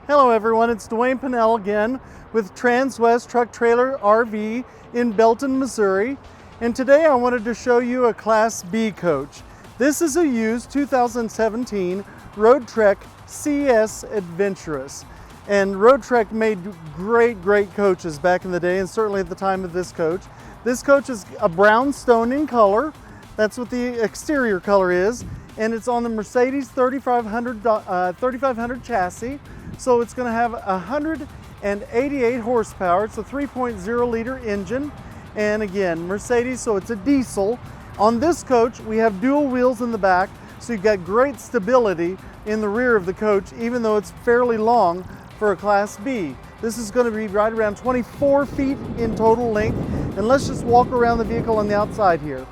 Hello everyone, it's Dwayne Pinnell again with Transwest Truck Trailer RV in Belton, Missouri. And today I wanted to show you a Class B coach. This is a used 2017 Roadtrek CS-Adventurous. And Roadtrek made great coaches back in the day, and certainly at the time of this coach. This coach is a brownstone in color. That's what the exterior color is. And it's on the Mercedes 3500 chassis. So it's going to have 188 horsepower. It's a 3.0 liter engine. And again, Mercedes, so it's a diesel. On this coach, we have dual wheels in the back. So you've got great stability in the rear of the coach, even though it's fairly long for a Class B. This is going to be right around 24 feet in total length. And let's just walk around the vehicle on the outside here.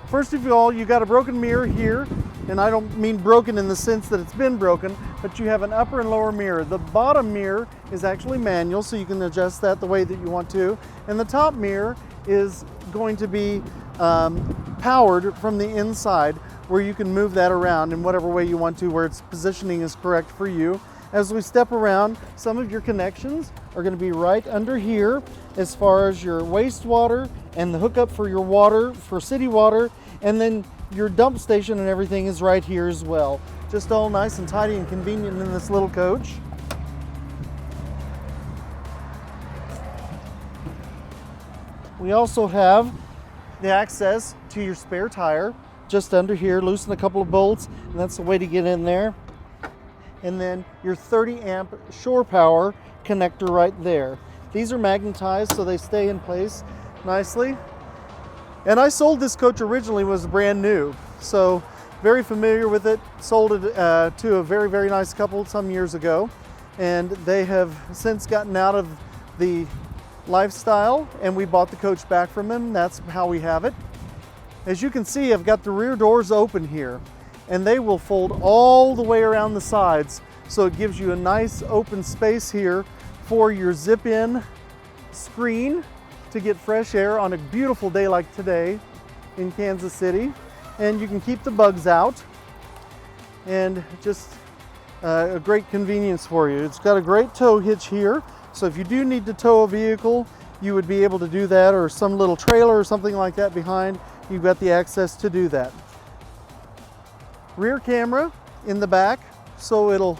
First of all, you got a broken mirror here, and I don't mean broken in the sense that it's been broken, but you have an upper and lower mirror. The bottom mirror is actually manual, so you can adjust that the way that you want to, and the top mirror is going to be powered from the inside, where you can move that around in whatever way you want to, where its positioning is correct for you. As we step around, some of your connections are going to be right under here, as far as your wastewater and the hookup for your water, for city water, and then your dump station and everything is right here as well. Just all nice and tidy and convenient in this little coach. We also have the access to your spare tire just under here. Loosen a couple of bolts, and that's the way to get in there. And then your 30 amp shore power connector right there. These are magnetized, so they stay in place nicely. And I sold this coach originally, was brand new, so very familiar with it. Sold it to a very nice couple some years ago, and they have since gotten out of the lifestyle, and we bought the coach back from them. That's how we have it. As you can see, I've got the rear doors open here, and they will fold all the way around the sides, so it gives you a nice open space here for your zip-in screen to get fresh air on a beautiful day like today in Kansas City. And you can keep the bugs out, and just a great convenience for you. It's got a great tow hitch here, so if you do need to tow a vehicle, you would be able to do that, or some little trailer or something like that behind. You've got the access to do that. Rear camera in the back, so it'll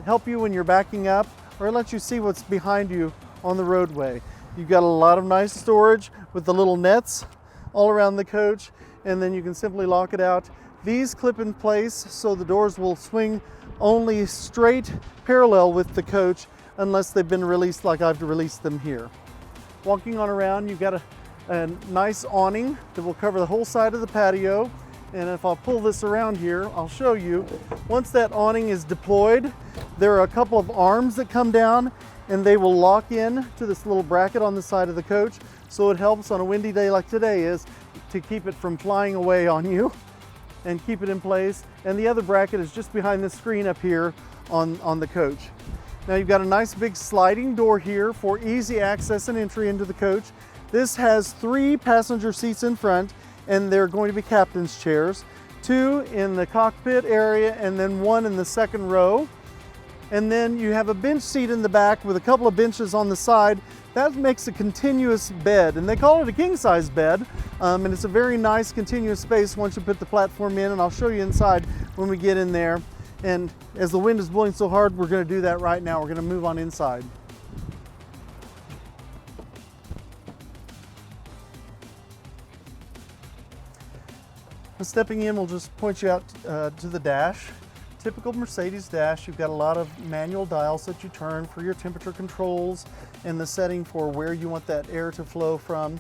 help you when you're backing up, or it lets you see what's behind you on the roadway. You've got a lot of nice storage with the little nets all around the coach, and then you can simply lock it out. These clip in place, so the doors will swing only straight parallel with the coach unless they've been released like I've released them here. Walking on around, you've got a nice awning that will cover the whole side of the patio. And if I'll pull this around here, I'll show you. Once that awning is deployed, there are a couple of arms that come down, and they will lock in to this little bracket on the side of the coach. So it helps on a windy day like today is to keep it from flying away on you and keep it in place. And the other bracket is just behind the screen up here on the coach. Now you've got a nice big sliding door here for easy access and entry into the coach. This has 3 passenger seats in front, and they're going to be captain's chairs, 2 in the cockpit area and then 1 in the second row. And then you have a bench seat in the back with a couple of benches on the side. That makes a continuous bed, and they call it a king-size bed. And it's a very nice continuous space once you put the platform in, and I'll show you inside when we get in there. And as the wind is blowing so hard, we're going to do that right now. We're going to move on inside. Stepping in, we'll just point you out to the dash. Typical Mercedes dash. You've got a lot of manual dials that you turn for your temperature controls and the setting for where you want that air to flow from.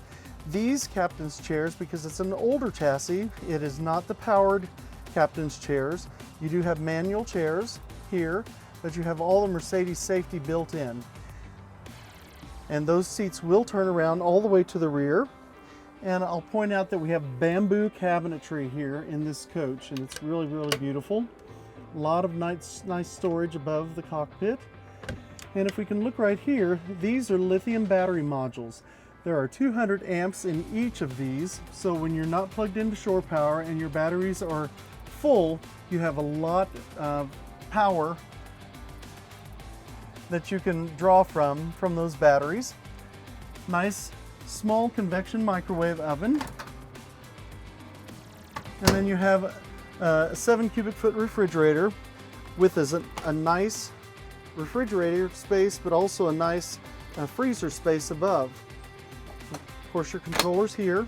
These captain's chairs, because it's an older chassis, it is not the powered captain's chairs. You do have manual chairs here, but you have all the Mercedes safety built in. And those seats will turn around all the way to the rear. And I'll point out that we have bamboo cabinetry here in this coach, and it's really beautiful. A lot of nice storage above the cockpit. And if we can look right here, these are lithium battery modules. There are 200 amps in each of these, so when you're not plugged into shore power and your batteries are full, you have a lot of power that you can draw from those batteries. Nice small convection microwave oven. And then you have a 7 cubic foot refrigerator with a nice refrigerator space, but also a nice freezer space above. Of course, your controller's here.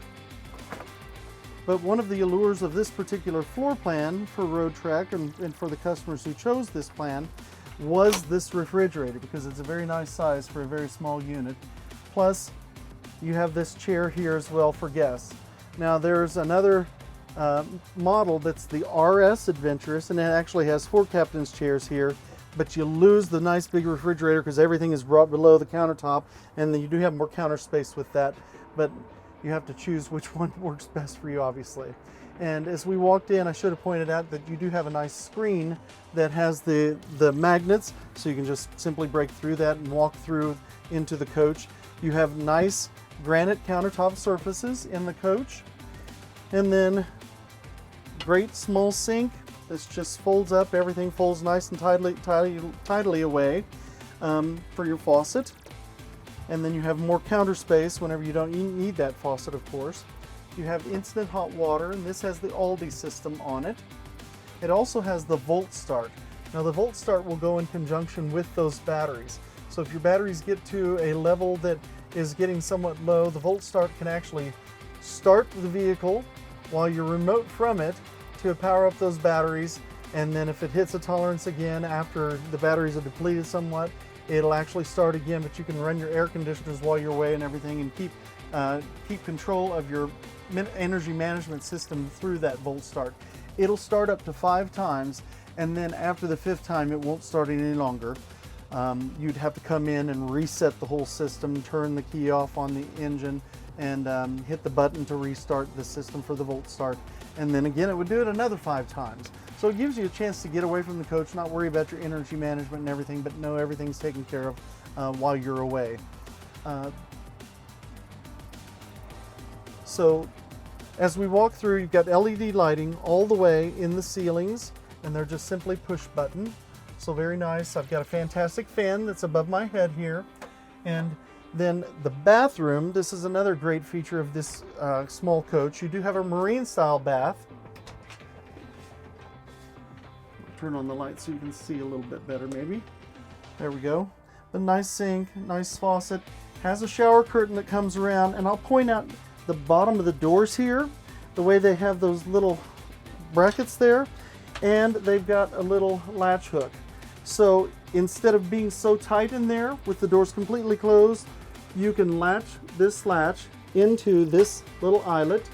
But one of the allures of this particular floor plan for Roadtrek and for the customers who chose this plan was this refrigerator, because it's a very nice size for a very small unit. Plus, you have this chair here as well for guests. Now, there's another model that's the RS Adventurous, and it actually has 4 captain's chairs here, but you lose the nice big refrigerator because everything is brought below the countertop, and then you do have more counter space with that, but you have to choose which one works best for you, obviously. And as we walked in, I should have pointed out that you do have a nice screen that has the magnets, so you can just simply break through that and walk through into the coach. You have nice granite countertop surfaces in the coach, and then great small sink that just folds up. Everything folds nice and tidily away for your faucet. And then you have more counter space whenever you don't need that faucet, of course. You have instant hot water, and this has the Aldi system on it. It also has the Volt Start. Now, the Volt Start will go in conjunction with those batteries. So if your batteries get to a level that is getting somewhat low, the Volt Start can actually start the vehicle while you're remote from it to power up those batteries, and then if it hits a tolerance again after the batteries are depleted somewhat, it'll actually start again. But you can run your air conditioners while you're away and everything, and keep control of your energy management system through that Volt Start. It'll start up to 5 times, and then after the 5th time it won't start any longer. You'd have to come in and reset the whole system, turn the key off on the engine, and hit the button to restart the system for the Volt Start. And then again, it would do it another 5 times. So it gives you a chance to get away from the coach, not worry about your energy management and everything, but know everything's taken care of while you're away. So as we walk through, you've got LED lighting all the way in the ceilings, and they're just simply push button. So very nice. I've got a fantastic fan that's above my head here. And then the bathroom, this is another great feature of this small coach. You do have a marine style bath. Turn on the light so you can see a little bit better maybe. There we go. The nice sink, nice faucet, has a shower curtain that comes around, and I'll point out the bottom of the doors here, the way they have those little brackets there, and they've got a little latch hook. So instead of being so tight in there with the doors completely closed, you can latch this latch into this little eyelet,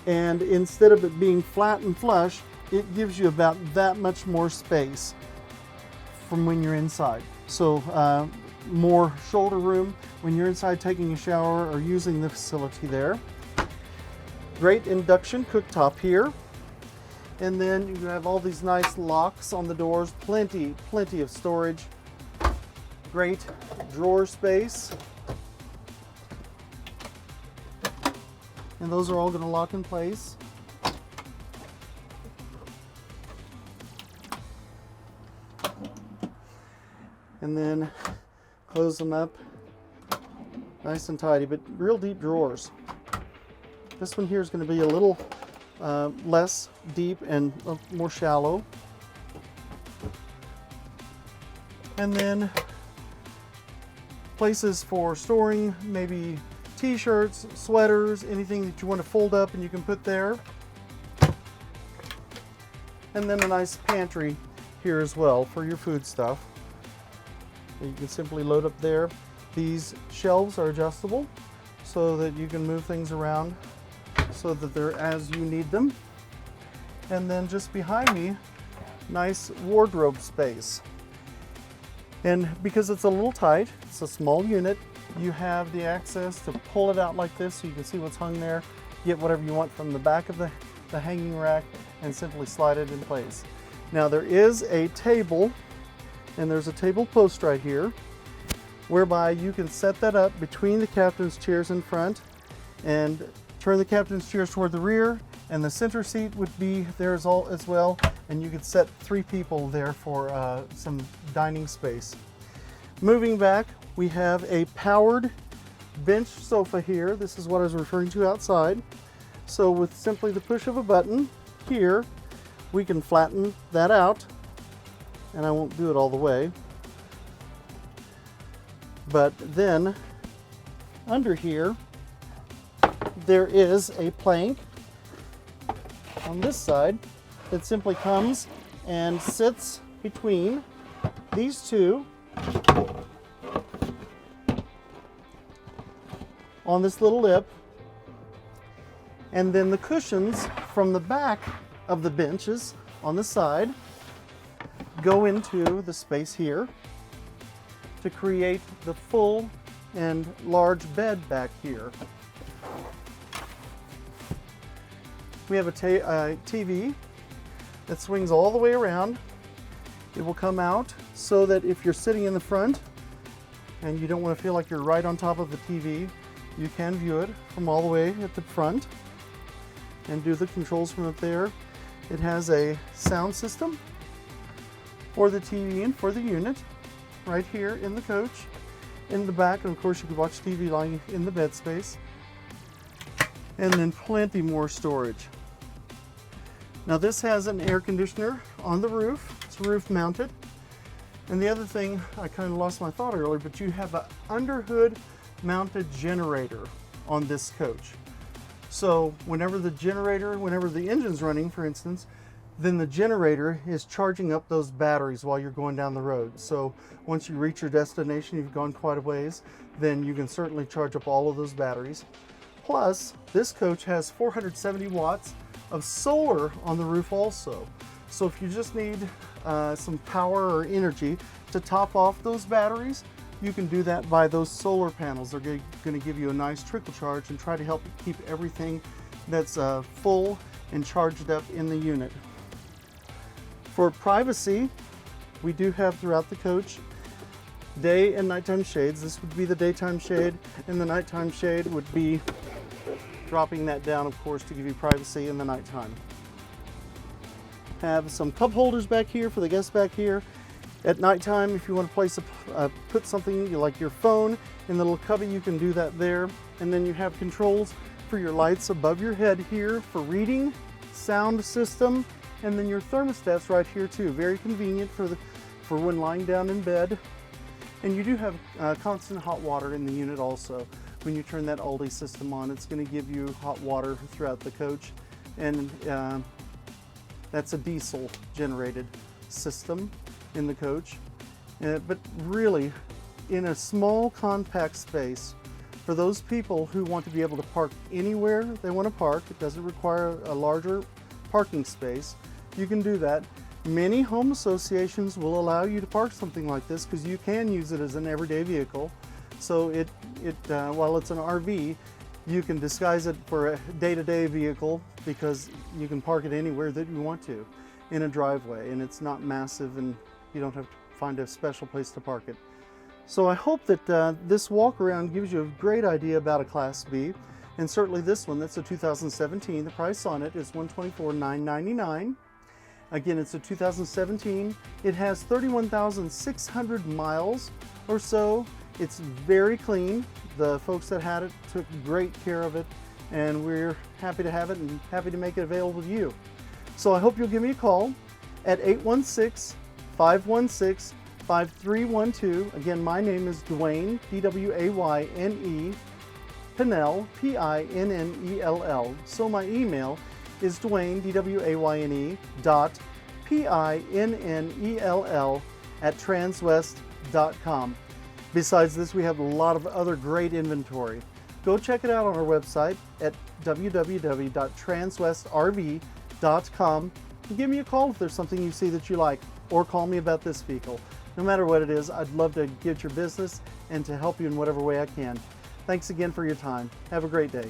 and instead of it being flat and flush, it gives you about that much more space from when you're inside. So more shoulder room when you're inside taking a shower or using the facility there. Great induction cooktop here. And then you have all these nice locks on the doors, plenty of storage. Great drawer space. And those are all going to lock in place. And then close them up nice and tidy, but real deep drawers. This one here is going to be a little less deep and more shallow. And then places for storing maybe t-shirts, sweaters, anything that you want to fold up and you can put there. And then a nice pantry here as well for your food stuff. You can simply load up there. These shelves are adjustable so that you can move things around so that they're as you need them. And then just behind me, nice wardrobe space. And because it's a little tight, it's a small unit, you have the access to pull it out like this so you can see what's hung there, get whatever you want from the back of the hanging rack, and simply slide it in place. Now there is a table, and there's a table post right here, whereby you can set that up between the captain's chairs in front and turn the captain's chairs toward the rear, And the center seat would be there as well, and you could set 3 people there for some dining space. Moving back, we have a powered bench sofa here. This is what I was referring to outside. So with simply the push of a button here, we can flatten that out, and I won't do it all the way. But then under here, there is a plank on this side that simply comes and sits between these two on this little lip, and then the cushions from the back of the benches on the side go into the space here to create the full and large bed back here. We have a TV that swings all the way around. It will come out so that if you're sitting in the front and you don't want to feel like you're right on top of the TV, you can view it from all the way at the front and do the controls from up there. It has a sound system for the TV and for the unit right here in the coach. In the back, and of course you can watch TV lying in the bed space. And then plenty more storage. Now this has an air conditioner on the roof. It's roof mounted. And the other thing, I kind of lost my thought earlier, but you have an underhood mounted generator on this coach. So whenever the engine's running, for instance, then the generator is charging up those batteries while you're going down the road. So once you reach your destination, you've gone quite a ways, then you can certainly charge up all of those batteries. Plus, this coach has 470 watts of solar on the roof also. So if you just need some power or energy to top off those batteries, you can do that by those solar panels. They're going to give you a nice trickle charge and try to help keep everything that's full and charged up in the unit. For privacy, we do have throughout the coach day and nighttime shades. This would be the daytime shade, and the nighttime shade would be dropping that down, of course, to give you privacy in the nighttime. Have some cup holders back here for the guests back here. At nighttime, if you want to place put something like your phone in the little cubby, you can do that there. And then you have controls for your lights above your head here for reading, sound system, and then your thermostats right here too. Very convenient for when lying down in bed. And you do have constant hot water in the unit also. When you turn that Aldi system on, it's going to give you hot water throughout the coach. And that's a diesel generated system in the coach. But really, in a small compact space, for those people who want to be able to park anywhere they want to park, it doesn't require a larger parking space, you can do that. Many home associations will allow you to park something like this because you can use it as an everyday vehicle. So while it's an RV, you can disguise it for a day-to-day vehicle because you can park it anywhere that you want to in a driveway, and it's not massive and you don't have to find a special place to park it. So I hope that this walk around gives you a great idea about a Class B, and certainly this one, that's a 2017. The price on it is $124,999. Again, it's a 2017. It has 31,600 miles or so. It's very clean. The folks that had it took great care of it, and we're happy to have it and happy to make it available to you. So I hope you'll give me a call at 816-516-5312. Again, my name is Dwayne, D-W-A-Y-N-E, Pinnell, P-I-N-N-E-L-L. So my email is Dwayne, D-W-A-Y-N-E, dot P-I-N-N-E-L-L at transwest.com. Besides this, we have a lot of other great inventory. Go check it out on our website at www.transwestrv.com and give me a call if there's something you see that you like, or call me about this vehicle. No matter what it is, I'd love to get your business and to help you in whatever way I can. Thanks again for your time. Have a great day.